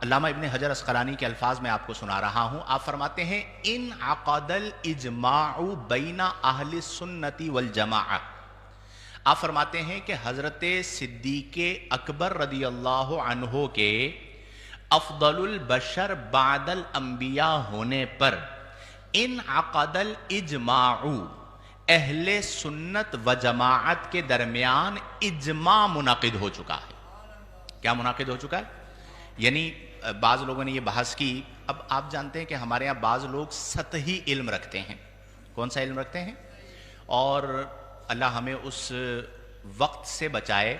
علامہ ابن حجر اسقلانی کے الفاظ میں آپ کو سنا رہا ہوں. آپ فرماتے ہیں ان عقد الاجماع بین اہل السنت والجماعہ. آپ فرماتے ہیں کہ حضرت صدیق اکبر رضی اللہ عنہ کے افضل البشر بعد الانبیاء ہونے پر ان عقد الاجماع اہل سنت و جماعت کے درمیان اجماع منعقد ہو چکا ہے. کیا منعقد ہو چکا ہے؟ یعنی بعض لوگوں نے یہ بحث کی. اب آپ جانتے ہیں کہ ہمارے یہاں بعض لوگ سطحی علم رکھتے ہیں. کون سا علم رکھتے ہیں؟ اور اللہ ہمیں اس وقت سے بچائے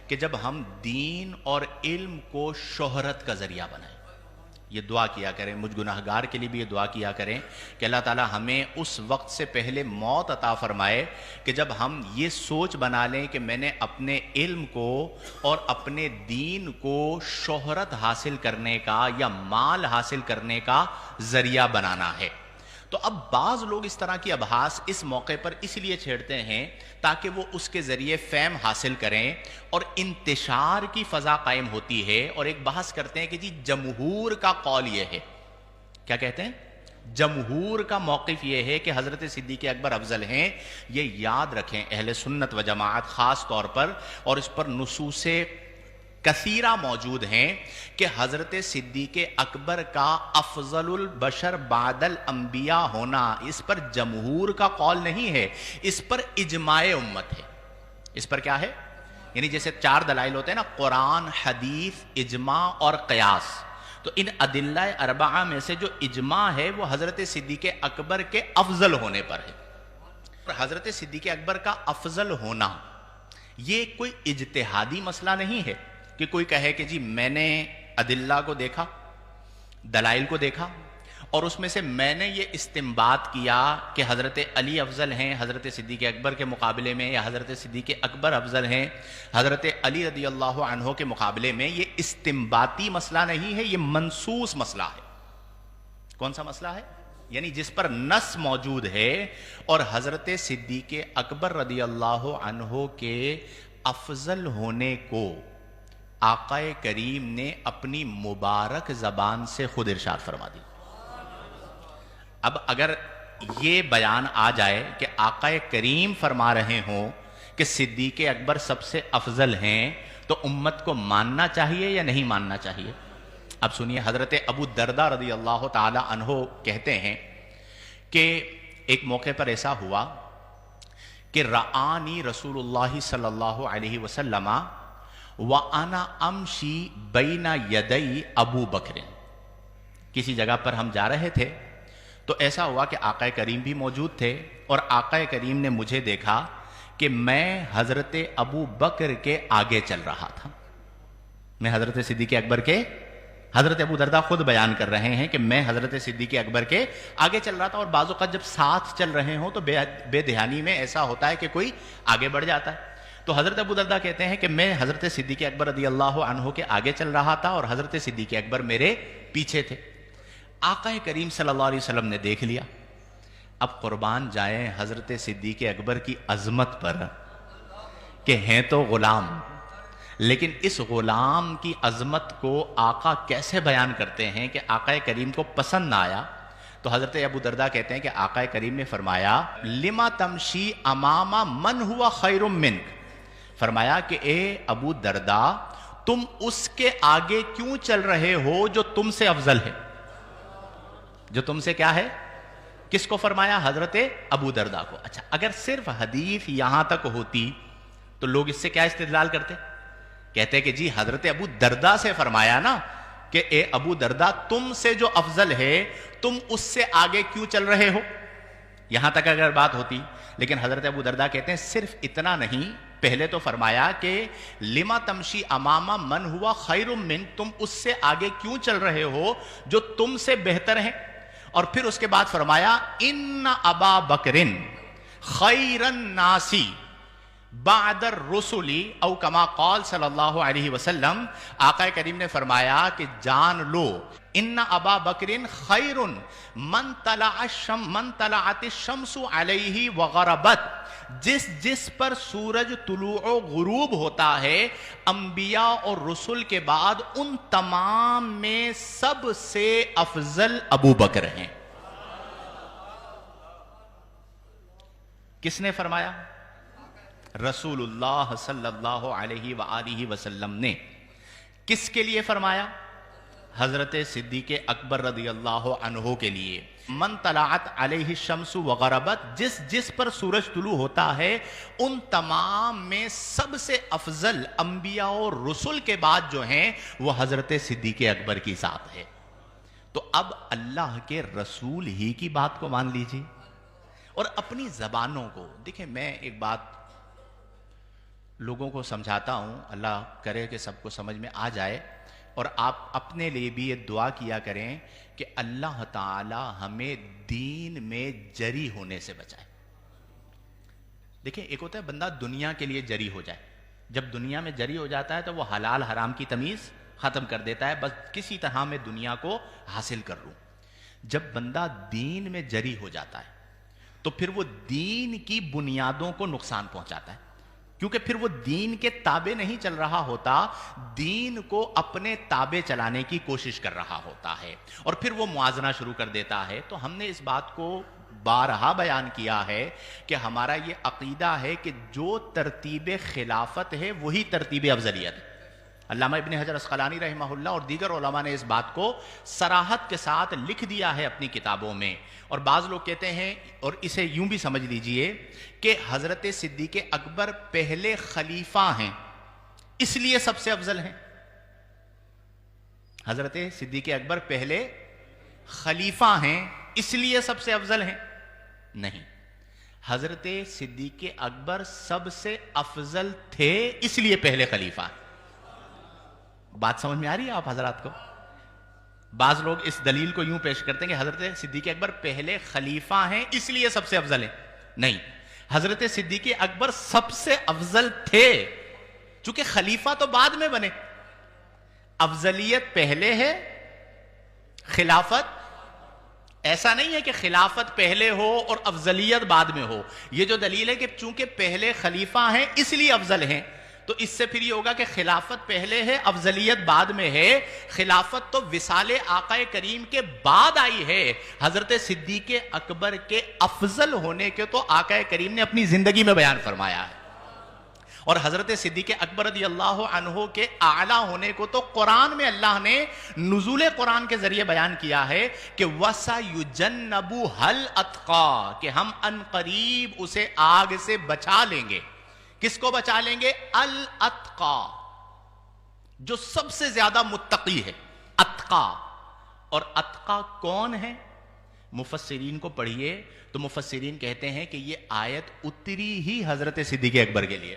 کہ جب ہم دین اور علم کو شہرت کا ذریعہ بنائیں. یہ دعا کیا کریں, مجھ گناہگار کے لیے بھی یہ دعا کیا کریں کہ اللہ تعالی ہمیں اس وقت سے پہلے موت عطا فرمائے کہ جب ہم یہ سوچ بنا لیں کہ میں نے اپنے علم کو اور اپنے دین کو شہرت حاصل کرنے کا یا مال حاصل کرنے کا ذریعہ بنانا ہے. تو اب بعض لوگ اس طرح کی ابحاث اس موقع پر اس لیے چھیڑتے ہیں تاکہ وہ اس کے ذریعے فیم حاصل کریں اور انتشار کی فضا قائم ہوتی ہے. اور ایک بحث کرتے ہیں کہ جی جمہور کا قول یہ ہے. کیا کہتے ہیں؟ جمہور کا موقف یہ ہے کہ حضرت صدیق اکبر افضل ہیں. یہ یاد رکھیں اہل سنت و جماعت خاص طور پر, اور اس پر نصوص کثیرہ موجود ہیں کہ حضرت صدیق اکبر کا افضل البشر بعد الانبیاء ہونا اس پر جمہور کا قول نہیں ہے, اس پر اجماع امت ہے. اس پر کیا ہے؟ یعنی جیسے 4 دلائل ہوتے ہیں نا, قرآن, حدیث, اجماع اور قیاس. تو ان ادلہ اربعہ میں سے جو اجماع ہے وہ حضرت صدیق اکبر کے افضل ہونے پر ہے. حضرت صدیق اکبر کا افضل ہونا یہ کوئی اجتہادی مسئلہ نہیں ہے کہ کوئی کہے کہ جی میں نے ادلہ کو دیکھا, دلائل کو دیکھا, اور اس میں سے میں نے یہ استنباط کیا کہ حضرت علی افضل ہیں حضرت صدیق اکبر کے مقابلے میں, یا حضرت صدیق اکبر افضل ہیں حضرت علی رضی اللہ عنہ کے مقابلے میں. یہ استنباطی مسئلہ نہیں ہے, یہ منصوص مسئلہ ہے. کون سا مسئلہ ہے؟ یعنی جس پر نص موجود ہے. اور حضرت صدیق اکبر رضی اللہ عنہ کے افضل ہونے کو آقا کریم نے اپنی مبارک زبان سے خود ارشاد فرما دی. اب اگر یہ بیان آ جائے کہ آقا کریم فرما رہے ہوں کہ صدیق اکبر سب سے افضل ہیں, تو امت کو ماننا چاہیے یا نہیں ماننا چاہیے؟ اب سنیے, حضرت ابو دردہ رضی اللہ تعالی عنہ کہتے ہیں کہ ایک موقع پر ایسا ہوا کہ رآنی رسول اللہ صلی اللہ علیہ وسلم وَأَنَا أَمْشِي بَيْنَ يَدَيْ ابو بکر. کسی جگہ پر ہم جا رہے تھے تو ایسا ہوا کہ آقا کریم بھی موجود تھے, اور آقا کریم نے مجھے دیکھا کہ میں حضرت ابو بکر کے آگے چل رہا تھا. میں حضرت صدیق اکبر کے, حضرت ابو دردہ خود بیان کر رہے ہیں کہ میں حضرت صدیق اکبر کے آگے چل رہا تھا. اور بعض اوقات جب ساتھ چل رہے ہوں تو بے دھیانی میں ایسا ہوتا ہے کہ کوئی آگے بڑھ جاتا ہے. تو حضرت ابو دردہ کہتے ہیں کہ میں حضرت صدیق اکبر رضی اللہ عنہ کے آگے چل رہا تھا اور حضرت صدیق اکبر میرے پیچھے تھے. آقا کریم صلی اللہ علیہ وسلم نے دیکھ لیا. اب قربان جائیں حضرت صدیق اکبر کی عظمت پر کہ ہیں تو غلام, لیکن اس غلام کی عظمت کو آقا کیسے بیان کرتے ہیں کہ آقا کریم کو پسند نہ آیا. تو حضرت ابو دردہ کہتے ہیں کہ آقا کریم نے فرمایا لما تمشی امام من ہوا خیر منک. فرمایا کہ اے ابو دردہ تم اس کے آگے کیوں چل رہے ہو جو تم سے افضل ہے, جو تم سے کیا ہے. کس کو فرمایا؟ حضرت ابو دردہ کو. اچھا, اگر صرف حدیث یہاں تک ہوتی تو لوگ اس سے کیا استدلال کرتے؟ کہتے کہ جی حضرت ابو دردہ سے فرمایا نا کہ اے ابو دردہ تم سے جو افضل ہے تم اس سے آگے کیوں چل رہے ہو. یہاں تک اگر بات ہوتی, لیکن حضرت ابو دردہ کہتے ہیں صرف اتنا نہیں, پہلے تو فرمایا کہ لما تمشی اماما من ہوا خیر من, تم اس سے آگے کیوں چل رہے ہو جو تم سے بہتر ہیں. اور پھر اس کے بعد فرمایا ان ابا بکر خیر الناس بعد الرسلی او کما قال صلی اللہ علیہ وسلم، آقا کریم نے فرمایا کہ جان لو ان ابا بکر خیر من طلعت الشمس علیہ وغربت، جس پر سورج طلوع و غروب ہوتا ہے انبیاء اور رسل کے بعد ان تمام میں سب سے افضل ابو بکر ہیں۔ کس نے فرمایا؟ رسول اللہ صلی اللہ علیہ وآلہ وسلم نے۔ کس کے لیے فرمایا؟ حضرت صدیق اکبر رضی اللہ عنہ کے لیے۔ من طلعت علیہ الشمس وغربت، جس پر سورج طلوع ہوتا ہے ان تمام میں سب سے افضل انبیاء اور رسل کے بعد جو ہیں وہ حضرت صدیق اکبر کی ذات ہے۔ تو اب اللہ کے رسول ہی کی بات کو مان لیجیے اور اپنی زبانوں کو دیکھیں۔ میں ایک بات لوگوں کو سمجھاتا ہوں، اللہ کرے کہ سب کو سمجھ میں آ جائے، اور آپ اپنے لیے بھی یہ دعا کیا کریں کہ اللہ تعالی ہمیں دین میں جری ہونے سے بچائے۔ دیکھیں، ایک ہوتا ہے بندہ دنیا کے لیے جری ہو جائے، جب دنیا میں جری ہو جاتا ہے تو وہ حلال حرام کی تمیز ختم کر دیتا ہے، بس کسی طرح میں دنیا کو حاصل کر لوں۔ جب بندہ دین میں جری ہو جاتا ہے تو پھر وہ دین کی بنیادوں کو نقصان پہنچاتا ہے، کیونکہ پھر وہ دین کے تابع نہیں چل رہا ہوتا، دین کو اپنے تابع چلانے کی کوشش کر رہا ہوتا ہے، اور پھر وہ موازنہ شروع کر دیتا ہے۔ تو ہم نے اس بات کو بارہا بیان کیا ہے کہ ہمارا یہ عقیدہ ہے کہ جو ترتیب خلافت ہے وہی ترتیب افضلیت ہے۔ علامہ ابن حجر اسقلانی رحمہ اللہ اور دیگر علماء نے اس بات کو صراحت کے ساتھ لکھ دیا ہے اپنی کتابوں میں، اور بعض لوگ کہتے ہیں، اور اسے یوں بھی سمجھ لیجئے کہ حضرت صدیق اکبر پہلے خلیفہ ہیں اس لیے سب سے افضل ہیں۔ حضرت صدیق اکبر پہلے خلیفہ ہیں اس لیے سب سے افضل ہیں؟ نہیں، حضرت صدیق اکبر سب سے افضل تھے اس لیے پہلے خلیفہ ہیں۔ بات سمجھ میں آ رہی ہے آپ حضرات کو؟ بعض لوگ اس دلیل کو یوں پیش کرتے ہیں کہ حضرت صدیق اکبر پہلے خلیفہ ہیں اس لیے سب سے افضل ہیں۔ نہیں، حضرت صدیق اکبر سب سے افضل تھے، چونکہ خلیفہ تو بعد میں بنے۔ افضلیت پہلے ہے، خلافت ایسا نہیں ہے کہ خلافت پہلے ہو اور افضلیت بعد میں ہو۔ یہ جو دلیل ہے کہ چونکہ پہلے خلیفہ ہیں اس لیے افضل ہیں، تو اس سے پھر یہ ہوگا کہ خلافت پہلے ہے، افضلیت بعد میں ہے۔ خلافت تو وصال آقا کریم کے بعد آئی ہے۔ حضرت صدیق اکبر کے افضل ہونے کے تو آقا کریم نے اپنی زندگی میں بیان فرمایا ہے، اور حضرت صدیق اکبر رضی اللہ عنہ کے اعلیٰ ہونے کو تو قرآن میں اللہ نے نزول قرآن کے ذریعے بیان کیا ہے کہ وَسَيُجَنَّبُهَا الْأَتْقَى، کہ ہم ان قریب اسے آگ سے بچا لیں گے۔ کس کو بچا لیں گے؟ الاتقا، جو سب سے زیادہ متقی ہے، اتقا۔ اور اتقا کون ہے؟ مفسرین کو پڑھیے تو مفسرین کہتے ہیں کہ یہ آیت اتری ہی حضرت صدیق اکبر کے لیے،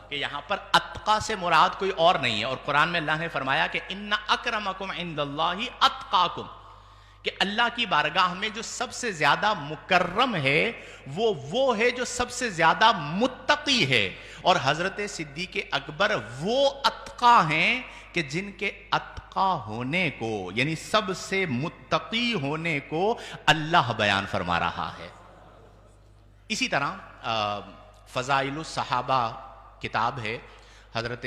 کہ یہاں پر اتقا سے مراد کوئی اور نہیں ہے۔ اور قرآن میں اللہ نے فرمایا کہ ان اکرمکم عند اللہ اتقاکم، کہ اللہ کی بارگاہ میں جو سب سے زیادہ مکرم ہے وہ ہے جو سب سے زیادہ متقی ہے۔ اور حضرت صدیق اکبر وہ اتقا ہیں کہ جن کے اتقا ہونے کو، یعنی سب سے متقی ہونے کو اللہ بیان فرما رہا ہے۔ اسی طرح فضائل الصحابہ کتاب ہے، حضرت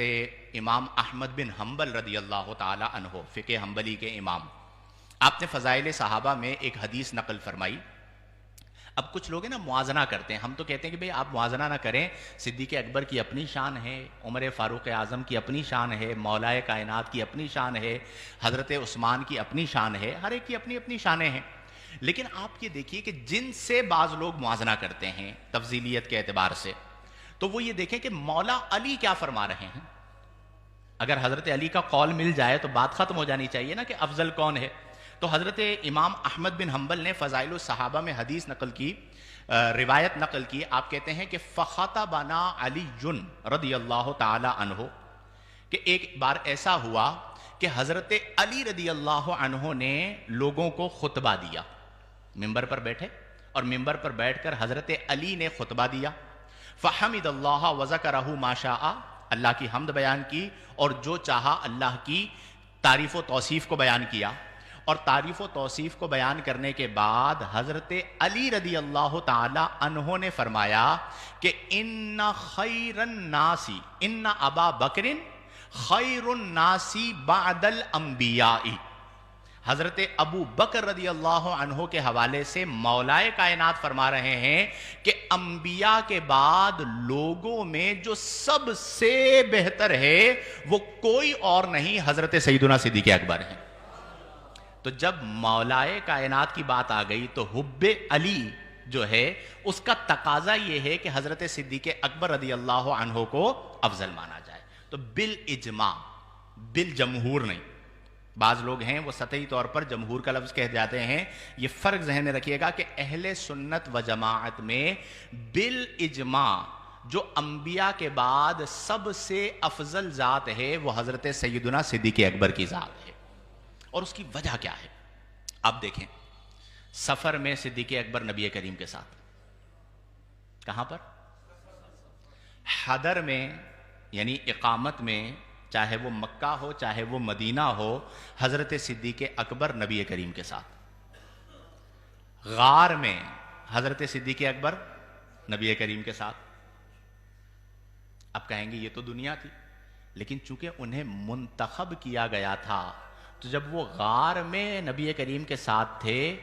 امام احمد بن حنبل رضی اللہ تعالی عنہ، فقہ حنبلی کے امام، آپ نے فضائل صحابہ میں ایک حدیث نقل فرمائی۔ اب کچھ لوگ ہیں نا موازنہ کرتے ہیں، ہم تو کہتے ہیں کہ بھئی آپ موازنہ نہ کریں، صدیق اکبر کی اپنی شان ہے، عمر فاروق اعظم کی اپنی شان ہے، مولائے کائنات کی اپنی شان ہے، حضرت عثمان کی اپنی شان ہے، ہر ایک کی اپنی اپنی شانیں ہیں۔ لیکن آپ یہ دیکھیے کہ جن سے بعض لوگ موازنہ کرتے ہیں تفضیلیت کے اعتبار سے، تو وہ یہ دیکھیں کہ مولا علی کیا فرما رہے ہیں۔ اگر حضرت علی کا قول مل جائے تو بات ختم ہو جانی چاہیے نا کہ افضل کون ہے۔ تو حضرت امام احمد بن حنبل نے فضائل الصحابہ میں حدیث نقل کی، روایت نقل کی۔ آپ کہتے ہیں کہ فخطبنا علی رضی اللہ تعالی عنہ، کہ ایک بار ایسا ہوا کہ حضرت علی رضی اللہ عنہ نے لوگوں کو خطبہ دیا، ممبر پر بیٹھے اور ممبر پر بیٹھ کر حضرت علی نے خطبہ دیا۔ فحمد اللہ وذکرہ ما شاء، اللہ کی حمد بیان کی اور جو چاہا اللہ کی تعریف و توصیف کو بیان کیا. اور تعریف و توصیف کو بیان کرنے کے بعد حضرت علی رضی اللہ تعالی عنہ نے فرمایا کہ ان خیر الناس، ان ابا بکر خیر الناس بعد الانبیاء. حضرت ابو بکر رضی اللہ عنہ کے حوالے سے مولائے کائنات فرما رہے ہیں کہ انبیاء کے بعد لوگوں میں جو سب سے بہتر ہے وہ کوئی اور نہیں، حضرت سیدنا صدیق اکبر ہیں. تو جب مولائے کائنات کی بات آ گئی تو حب علی جو ہے اس کا تقاضا یہ ہے کہ حضرت صدیق اکبر رضی اللہ عنہ کو افضل مانا جائے. تو بالاجماع، بالجمہور نہیں. بعض لوگ ہیں وہ سطحی طور پر جمہور کا لفظ کہہ جاتے ہیں. یہ فرق ذہن میں رکھیے گا کہ اہل سنت و جماعت میں بالاجماع جو انبیاء کے بعد سب سے افضل ذات ہے وہ حضرت سیدنا صدیق اکبر کی ذات ہے. اور اس کی وجہ کیا ہے؟ آپ دیکھیں، سفر میں صدیق اکبر نبی کریم کے ساتھ، کہاں پر؟ حضر میں، یعنی اقامت میں، چاہے وہ مکہ ہو چاہے وہ مدینہ ہو، حضرت صدیق اکبر نبی کریم کے ساتھ. غار میں حضرت صدیق اکبر نبی کریم کے ساتھ. اب کہیں گے یہ تو دنیا تھی، لیکن چونکہ انہیں منتخب کیا گیا تھا تو جب وہ غار میں نبی کریم کے ساتھ تھے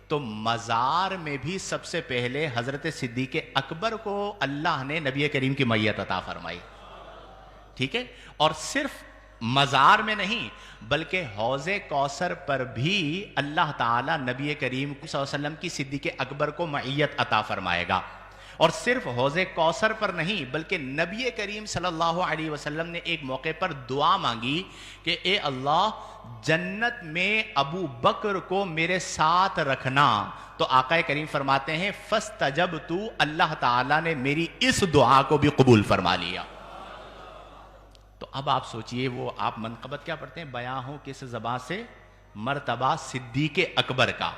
تو مزار میں بھی سب سے پہلے حضرت صدیق اکبر کو اللہ نے نبی کریم کی معیت عطا فرمائی. ٹھیک ہے؟ اور صرف مزار میں نہیں بلکہ حوض کوثر پر بھی اللہ تعالی نبی کریم صلی اللہ علیہ وسلم کی صدیق اکبر کو معیت عطا فرمائے گا. اور صرف حوض کوثر پر نہیں بلکہ نبی کریم صلی اللہ علیہ وسلم نے ایک موقع پر دعا مانگی کہ اے اللہ جنت میں ابو بکر کو میرے ساتھ رکھنا. تو آقا کریم فرماتے ہیں فاستجبت، اللہ تعالیٰ نے میری اس دعا کو بھی قبول فرما لیا. تو اب آپ سوچئے وہ آپ منقبت کیا پڑھتے ہیں؟ بیاں ہو کس زبان سے مرتبہ صدیق اکبر کا.